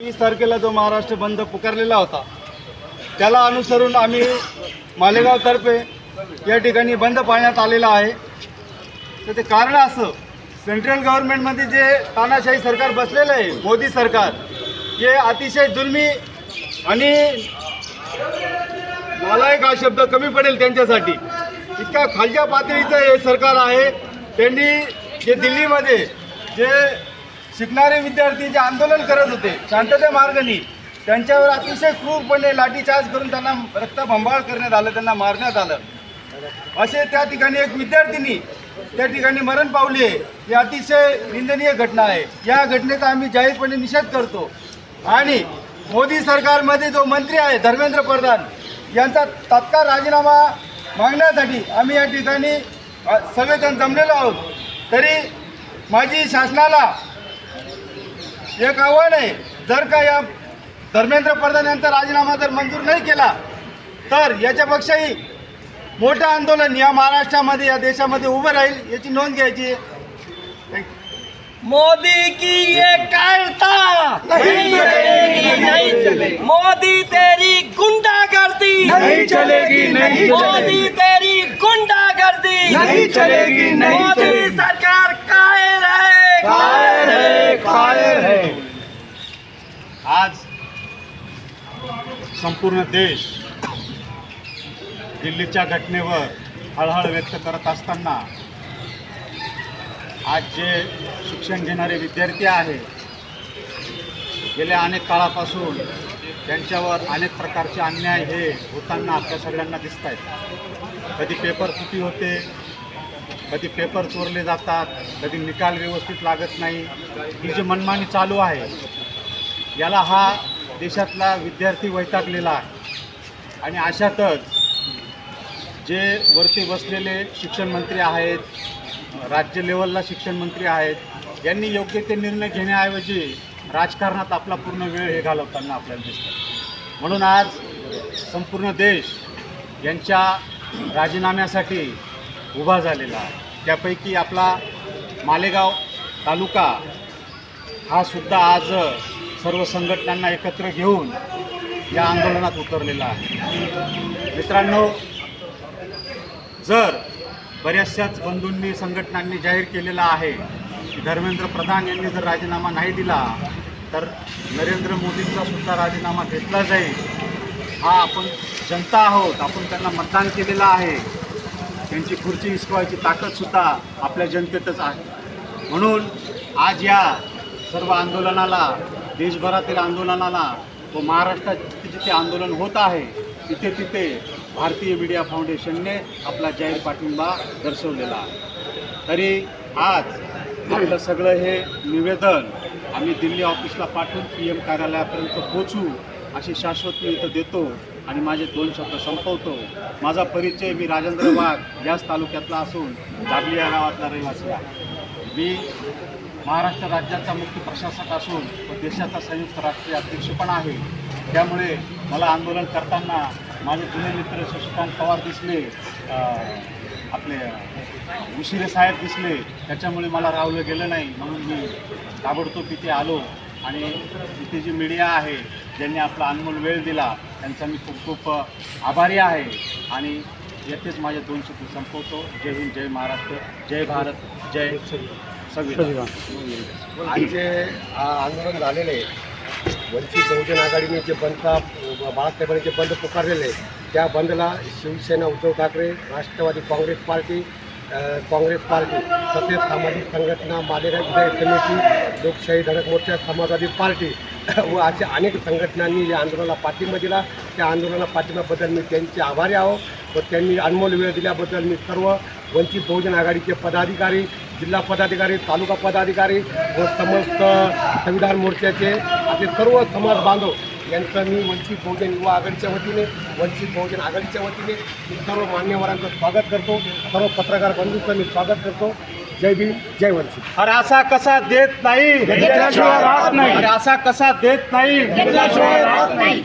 30 तारखेला जो महाराष्ट्र बंद पुकारलेला होता त्याला अनुसरून आम्ही मालेगावतर्फे या ठिकाणी बंद पाळण्यात आलेला आहे। तर ते कारण असं, सेंट्रल गव्हर्नमेंटमध्ये जे तानाशाही सरकार बसलेलं आहे, मोदी सरकार, हे अतिशय जुलमी आणि नालायक हा शब्द कमी पडेल त्यांच्यासाठी, इतका खालच्या पातळीचं हे सरकार आहे। त्यांनी जे दिल्लीमध्ये जे शिकणारे विद्यार्थी जे आंदोलन करत होते शांतते मार्गाने, त्यांच्यावर अतिशय क्रूरपणे लाठीचार्ज करून त्यांना रक्तबंबाळ करण्यात आलं, त्यांना मारण्यात आलं। असे त्या ठिकाणी एक विद्यार्थिनी त्या ठिकाणी मरण पावली आहे। ही अतिशय निंदनीय घटना आहे। या घटनेचा आम्ही जाहीरपणे निषेध करतो आणि मोदी सरकारमध्ये जो मंत्री आहे धर्मेंद्र प्रधान यांचा तात्काळ राजीनामा मागण्यासाठी आम्ही या ठिकाणी सगळेजण जमलेलो आहोत। तरी माझी शासनाला एक आव्हान आहे, जर का या धर्मेंद्र प्रधान यांचा राजीनामा जर मंजूर नाही केला तर याच्यापेक्षाही मोठं आंदोलन या महाराष्ट्रामध्ये, या देशामध्ये उभं राहील, याची नोंद घ्यायची। मोदी की ये कायरता नहीं चलेगी, नहीं चलेगी। मोदी तेरी गुंडागर्दी नहीं चलेगी, नहीं मोदी तेरी गुंडागर्दी नहीं चलेगी, नहीं मोदी चलेगी। सरकार कायर है, कायर है, कायर है। आज संपूर्ण देश दिल्लीच्या घटनेवर हळहळ व्यक्त करत असताना आज जे शिक्षण घेणारे विद्यार्थी आहेत, गेल्या अनेक काळापासून त्यांच्यावर अनेक प्रकारचे अन्याय हे होताना आपल्या सगळ्यांना दिसत आहेत। कधी पेपर फुटी होते, कधी पेपर चोरले जातात, कधी निकाल व्यवस्थित लागत नाही। ही जी मनमानी चालू आहे याला हा देशातला विद्यार्थी वैतागलेला आहे। आणि अशातच जे वरती बसलेले शिक्षण मंत्री आहेत, राज्य लेवलला शिक्षण मंत्री आहेत, यांनी योग्य ते निर्णय घेण्याऐवजी राजकारणात आपला पूर्ण वेळ हे घालवताना आपल्याला दिसतं। म्हणून आज संपूर्ण देश यांच्या राजीनाम्यासाठी उभा झालेला आहे। त्यापैकी आपला मालेगाव तालुका हा सुद्धा आज सर्व संघटनांना एकत्र घेऊन या आंदोलनात उतरलेला आहे। मित्रांनो, जर बऱ्याचशाच बंधूंनी, संघटनांनी जाहीर केलेला आहे की धर्मेंद्र प्रधान यांनी जर राजीनामा नाही दिला तर नरेंद्र मोदींचा सुद्धा राजीनामा घेतला जाईल। हा आपण जनता आहोत, आपण त्यांना मतदान केलेलं आहे, त्यांची खुर्ची हिसकावायची ताकदसुद्धा आपल्या जनतेतच आहे। म्हणून आज या सर्व आंदोलनाला, देशभरातील आंदोलनाला व महाराष्ट्रात जिथे आंदोलन होत आहे तिथे तिथे भारतीय मीडिया फाउंडेशनने आपला जाहीर पाठिंबा दर्शवलेला आहे। तरी आज आपलं सगळं हे निवेदन आम्ही दिल्ली ऑफिसला पाठवून PM कार्यालयापर्यंत पोचू अशी शाश्वत मी इथं देतो आणि माझे 2 शब्द संपवतो। माझा परिचय, मी राजेंद्र वाघ याच तालुक्यातला असून दाबली या गावातला रहिवासी आहे। मी महाराष्ट्र राज्याचा मुख्य प्रशासक असून व देशाचा संयुक्त राष्ट्रीय अध्यक्ष पण आहे। त्यामुळे मला आंदोलन करताना माझे जुने मित्र शशिकांत पवार दिसले, आपले उशिरे साहेब दिसले, त्याच्यामुळे मला राहवलं गेलं नाही, म्हणून मी ताबडतोब तिथे आलो आणि इथे जी मीडिया आहे ज्यांनी आपला अनमोल वेळ दिला त्यांचा मी खूप खूप आभारी आहे। आणि येथेच माझे 2 शब्द संपवतो। जय हिंद, जय महाराष्ट्र, जय भारत, जय संविधान। आज जे आंदोलन झालेले वंचित बहुजन आघाडीने जे बंदचा बाळासाहेबांनी जे बंद पुकारलेले, त्या बंदला शिवसेना, उद्धव ठाकरे, राष्ट्रवादी काँग्रेस पार्टी तसेच सामाजिक संघटना, मालेगाव विधायक समिती, लोकशाही धडक मोर्चा, समाजवादी पार्टी व अशा अनेक संघटनांनी या आंदोलनाला पाठिंबा दिला। त्या आंदोलनाला पाठिंब्याबद्दल मी त्यांचे आभारी आहो व त्यांनी अनमोल वेळ दिल्याबद्दल मी सर्व वंचित बहुजन आघाडीचे पदाधिकारी, जिल्हा पदाधिकारी, तालुका पदाधिकारी व समस्त संविधान मोर्चाचे असे सर्व समाज बांधव यांचं मी वंचित बहुजन युवा आघाडीच्या वतीने, वंचित बहुजन आघाडीच्या वतीने मी सर्व मान्यवरांचं स्वागत करतो, सर्व पत्रकार बंधूंचं मी स्वागत करतो। जय भीम, जय वंचित। अरे असा कसा देत नाही, घेतल्याशिवाय राहत नाही। अरे असा कसा देत नाही, घेतल्याशिवाय राहत नाही।